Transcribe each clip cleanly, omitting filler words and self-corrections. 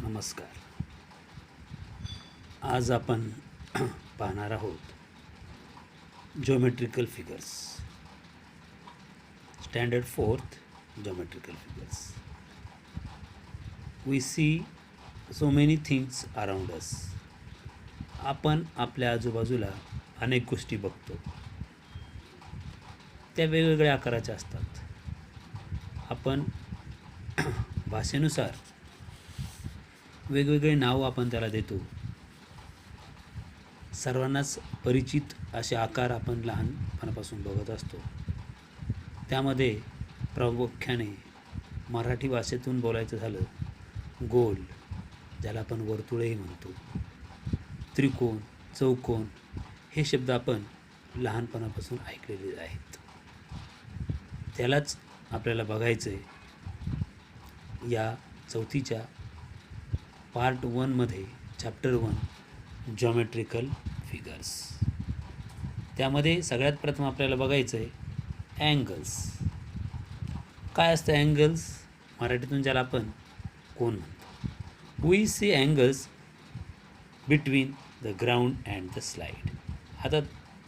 नमस्कार. आज आपण पाहणार आहोत geometrical figures, standard 4th geometrical figures. We see so many things around us. आपण आपल्या आजूबाजूला अनेक गोष्टी बघतो, त्या वेगवेगळ्या आकाराच्या असतात. आपण भाषेनुसार वेगवेगळे नाव आपण त्याला देतो. सर्वांनाच परिचित असे आकार आपण लहानपणापासून बघत असतो. त्यामध्ये प्रामुख्याने मराठी भाषेतून बोलायचं झालं, गोल, ज्याला आपण वर्तुळेही म्हणतो, त्रिकोण, चौकोन हे शब्द आपण लहानपणापासून ऐकलेले आहेत. त्यालाच आपल्याला बघायचं आहे या चौथीच्या पार्ट 1मध्ये, चॅप्टर 1 ज्योमेट्रिकल फिगर्स. त्यामध्ये सगळ्यात प्रथम आपल्याला बघायचं आहे अँगल्स. काय असतं अँगल्स? मराठीतून ज्याला आपण कोन म्हणतो. We see angles between the ground and the slide. आता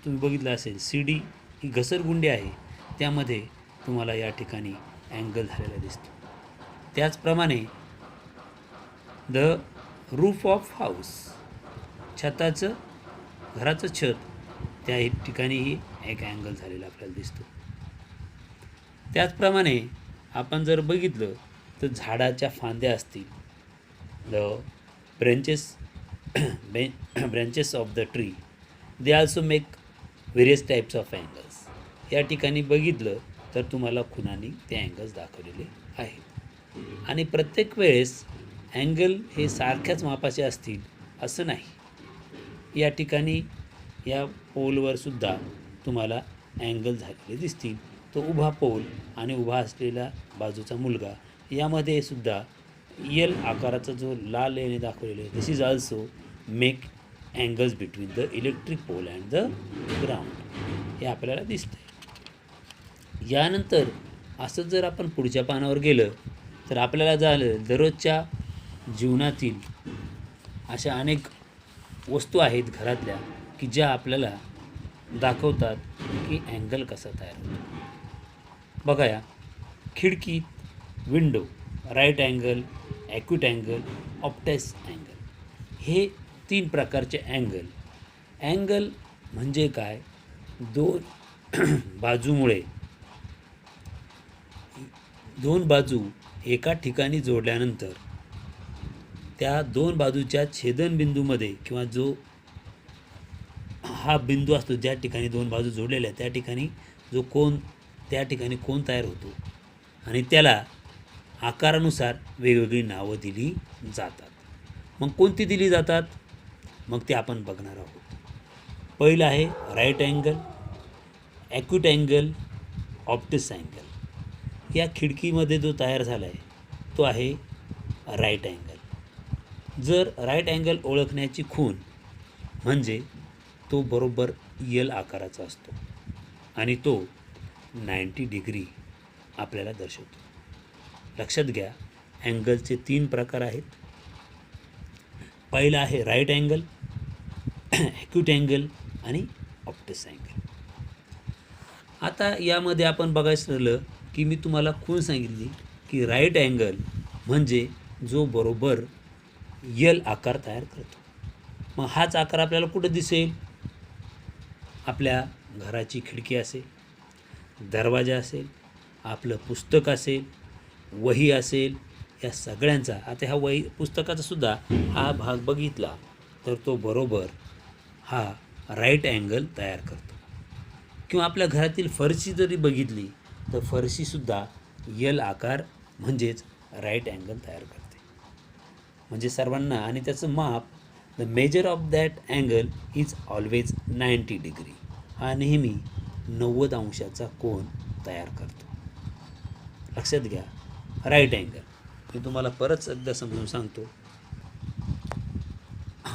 तुम्ही बघितलं असेल, CD ही घसरगुंडी आहे, त्यामध्ये तुम्हाला या ठिकाणी अँगल झालेला दिसतो. त्याचप्रमाणे द रूफ ऑफ हाऊस, छताचं, घराचं छत, त्या ठिकाणीही एक अँगल झालेला आपल्याला दिसतो. त्याचप्रमाणे आपण जर बघितलं तर झाडाच्या फांद्या असतील, the branches of the tree, they also make various types of angles. या ठिकाणी बघितलं तर तुम्हाला खुणांनी ते अँगल्स दाखवलेले आहेत. आणि प्रत्येक वेळेस अँगल हे सारख्याच मापाचे असतील असं नाही. या ठिकाणी या पोलवर सुद्धा तुम्हाला अँगल झालेले दिसतील. तो उभा पोल आणि उभा असलेला बाजूचा मुलगा, यामध्ये सुद्धा यल आकाराचा जो लाल याने दाखवलेला आहे, this is also make angles between the electric pole and the ground, हे आपल्याला दिसतं. यानंतर असं जर आपण पुढच्या पानावर गेलं तर आपल्याला झालं दररोजच्या जीवनातील अशा अनेक वस्तू आहेत घरातल्या की ज्या आपल्याला दाखवतात की अँगल कसा तयार होतो. बघा, या खिडकीत window, right angle, acute angle, obtuse angle, हे 3 प्रकारचे अँगल. अँगल म्हणजे काय? 2 बाजू एका ठिकाणी जोडल्यानंतर त्या 2 बाजूच्या छेदनबिंदूमध्ये, किंवा जो हा बिंदू असतो ज्या ठिकाणी 2 बाजू जोडलेल्या, त्या ठिकाणी जो कोन, त्या ठिकाणी कोन तयार होतो आणि त्याला आकारानुसार वेगवेगळी नावं दिली जातात. मग कोणती दिली जातात? मग ते आपण बघणार आहोत. पहिलं आहे right angle, acute angle, obtuse angle. या खिडकीमध्ये जो तयार झाला आहे तो आहे राईट अँगल. जर राईट अँगल ओळखण्याची खूण म्हणजे तो बरोबर यल आकाराचा असतो आणि तो 90 डिग्री आपल्याला दर्शवतो. लक्षात घ्या, अँगलचे 3 प्रकार आहेत. पहिला आहे राईट अँगल, ॲक्यूट अँगल आणि ऑप्टस अँगल. आता यामध्ये आपण बघायचं झालं की मी तुम्हाला खूण सांगितली की राईट अँगल म्हणजे जो बरोबर यल आकार तयार करतो. मग हाच आकार आपल्याला कुठं दिसेल? आपल्या घराची खिडकी असेल, दरवाजा असेल, आपलं पुस्तक असेल, वही असेल, या सगळ्यांचा. आता ह्या वही पुस्तकाचा सुद्धा हा भाग बघितला तर तो बरोबर हा राईट अँगल तयार करतो. किंवा आपल्या घरातील फरशी जरी बघितली तर फरशीसुद्धा यल आकार म्हणजेच राईट अँगल तयार करते. म्हणजे सर्वांना, आणि त्याचं माप, the measure of that angle is always 90 degree. हा नेहमी 90 अंशाचा कोन तयार करतो. लक्षात घ्या, राईट अँगल. मी तुम्हाला परत एकदा समजून सांगतो.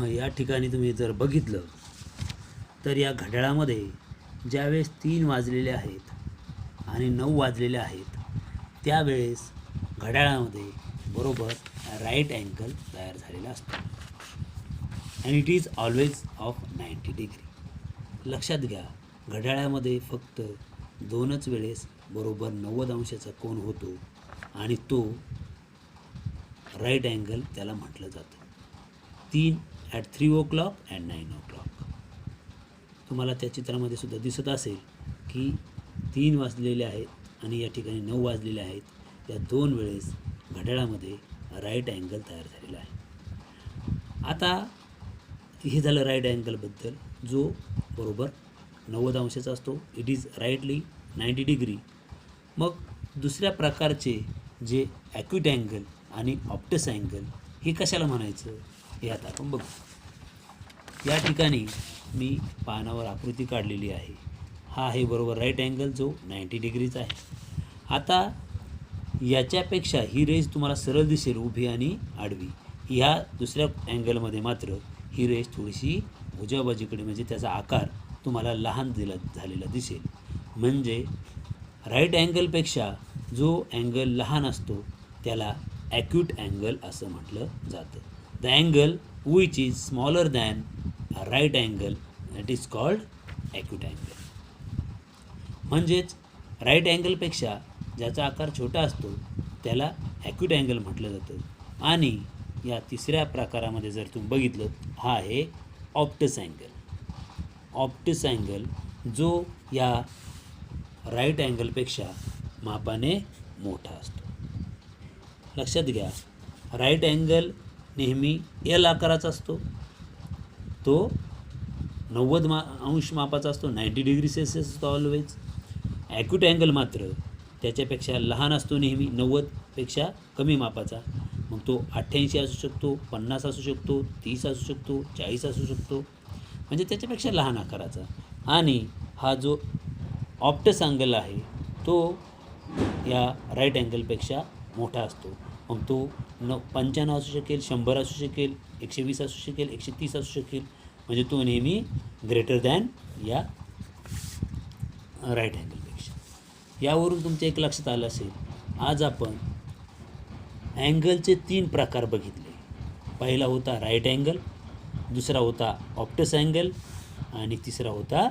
या ठिकाणी तुम्ही जर बघितलं तर या घड्याळामध्ये ज्यावेळेस 3 वाजलेले आहेत आणि 9 वाजलेले आहेत, त्यावेळेस घड्याळामध्ये बरोबर राईट अँगल तयार झालेला असतो and it is always of 90 degree. लक्षात घ्या, घड्याळामध्ये फक्त 2च वेळेस बरोबर 90 अंशाचा कोन होतो आणि तो राईट अँगल त्याला म्हटलं जातं. 3 ॲट 3 o'clock अँड 9 o'clock. तुम्हाला त्या चित्रामध्ये सुद्धा दिसत असेल की 3 वाजलेले आहेत आणि या ठिकाणी 9 वाजलेले आहेत. या 2 वेळेस घड्याळामध्ये राईट अँगल तयार झालेला आहे. आता हे झालं राईट अँगलबद्दल, जो बरोबर 90 अंशाचा असतो. It is rightly 90 degree. मग दुसऱ्या प्रकारचे जे ॲक्यूट अँगल आणि ऑप्टस अँगल हे कशाला म्हणायचं हे आता आपण बघू. या ठिकाणी मी पानावर आकृती काढलेली आहे. हा आहे बरोबर राईट अँगल जो 90 डिग्रीचा आहे. आता याच्यापेक्षा ही रेज तुम्हाला सरळ दिसेल, उभी आणि आडवी. ह्या दुसऱ्या अँगलमध्ये मात्र ही रेज थोडीशी उजव्या बाजूकडे, म्हणजे त्याचा आकार तुम्हाला लहान झालेला दिसेल. म्हणजे राईट अँगलपेक्षा जो अँगल लहान असतो त्याला ॲक्यूट अँगल असं म्हटलं जातं. The angle which is smaller than right angle that is called acute angle. म्हणजेच राईट अँगलपेक्षा ज्याचा आकार छोटा असतो त्याला ॲक्यूट अँगल म्हटलं जातं. आणि या तिसऱ्या प्रकारामध्ये जर तुम्ही बघितलं, हा आहे ऑप्टस अँगल. ऑप्टस अँगल जो या राईट अँगलपेक्षा मापाने मोठा असतो. लक्षात घ्या, राईट अँगल नेहमी एल आकाराचा असतो, तो 90 अंश मापाचा असतो, 90 डिग्री सेल्सिअस असतो ऑलवेज. ॲक्यूट अँगल मात्र त्याच्यापेक्षा लहान असतो, नेहमी 90पेक्षा कमी मापाचा. मग तो 88 असू शकतो, 50 असू शकतो, 30 असू शकतो, 40 असू शकतो, म्हणजे त्याच्यापेक्षा लहान आकाराचा. आणि हा जो ऑप्टस अँगल आहे तो या राईट अँगलपेक्षा मोठा असतो. मग तो 95 असू शकेल, 100 असू शकेल, 120 असू शकेल, 130 असू शकेल, म्हणजे तो नेहमी ग्रेटर दॅन या राईट अँगलपेक्षा. यावरून तुमच्या एक लक्षात आलं असेल, आज आपण अँगलचे 3 प्रकार बघितले. पहिला होता राईट अँगल, दुसरा होता ऑप्टस अँगल आणि तिसरा होता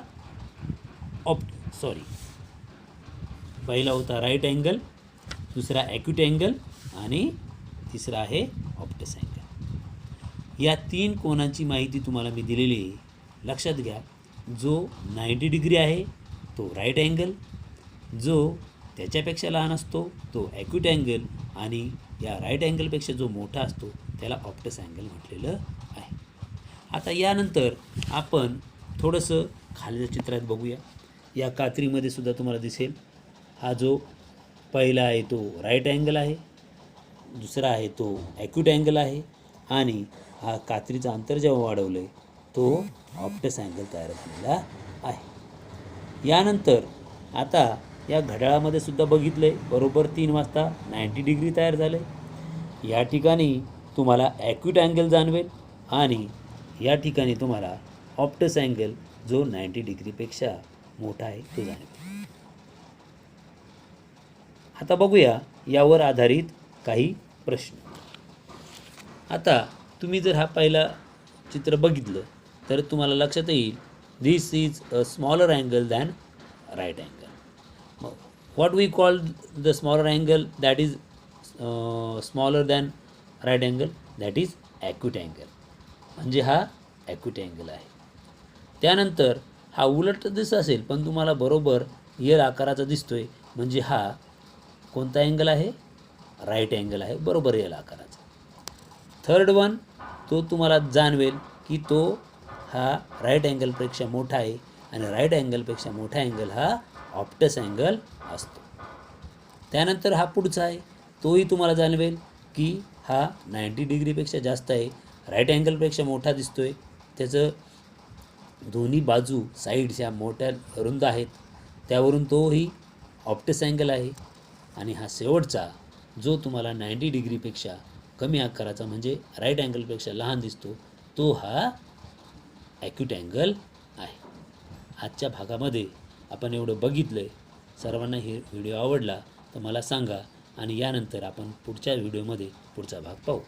पहिला होता राईट अँगल, दुसरा ॲक्यूट अँगल आणि तिसरा आहे ऑप्टस अँगल. या 3 कोनांची माहिती तुम्हाला मी दिलेली आहे. लक्षात घ्या, जो 90 डिग्री आहे तो राईट अँगल, जो त्याच्यापेक्षा लहान असतो तो ॲक्यूट अँगल आणि या राईट अँगलपेक्षा जो मोठा असतो त्याला ऑप्टस अँगल म्हटलेलं आहे. आता यानंतर आपण थोडंसं खालीच्या चित्रात बघूया. या कात्रीमध्ये सुद्धा तुम्हाला दिसेल, हा जो पहिला आहे तो राईट अँगल आहे, दुसरा आहे तो ॲक्यूट अँगल आहे आणि हा कात्रीचं अंतर जेव्हा वाढवलं आहे तो ऑप्टस अँगल तयार झालेला आहे. यानंतर आता या घड्याळामध्ये सुद्धा बघितलं आहे, बरोबर 3 वाजता 90 डिग्री तयार झालं आहे. या ठिकाणी तुम्हाला ॲक्यूट अँगल जाणवेल आणि या ठिकाणी तुम्हाला ऑप्टस अँगल जो 90 डिग्रीपेक्षा मोठा आहे तो जाणवेल. आता बघूया यावर आधारित काही प्रश्न. आता तुम्ही जर हा पहिला चित्र बघितलं तर तुम्हाला लक्षात येईल, this is a smaller angle than right angle. What we call the smaller angle that is smaller than right angle, that is acute angle. म्हणजे हा ॲक्यूट अँगल आहे. त्यानंतर हा उलट दिसत असेल पण तुम्हाला बरोबर एल आकाराचा दिसतोय, म्हणजे हा कोणता अँगल आहे, राईट अँगल आहे, बरोबर एल आकाराचा. थर्ड वन, तो तुम्हाला जाणवेल की तो हा राईट अँगलपेक्षा मोठा आहे आणि राईट अँगलपेक्षा मोठा अँगल हा ऑप्टस अँगल असतो. त्यानंतर हा पुढचा आहे, तोही तुम्हाला जाणवेल की हा 90 डिग्रीपेक्षा जास्त आहे, राईट अँगलपेक्षा मोठा दिसतोय, त्याचं दोन्ही बाजू साईड्स ह्या मोठ्या रुंद आहेत, त्यावरून तोही ऑप्टस अँगल आहे. आणि हा शेवटचा जो तुम्हाला 90 डिग्रीपेक्षा कमी आकाराचा म्हणजे राईट अँगलपेक्षा लहान दिसतो, तो हा ॲक्यूट अँगल आहे. आजच्या भागामध्ये आपण एवढं बघितलं आहे. सर्वांना हे व्हिडिओ आवडला तर मला सांगा आणि यानंतर आपण पुढच्या व्हिडिओमध्ये पुढचा भाग पाहू.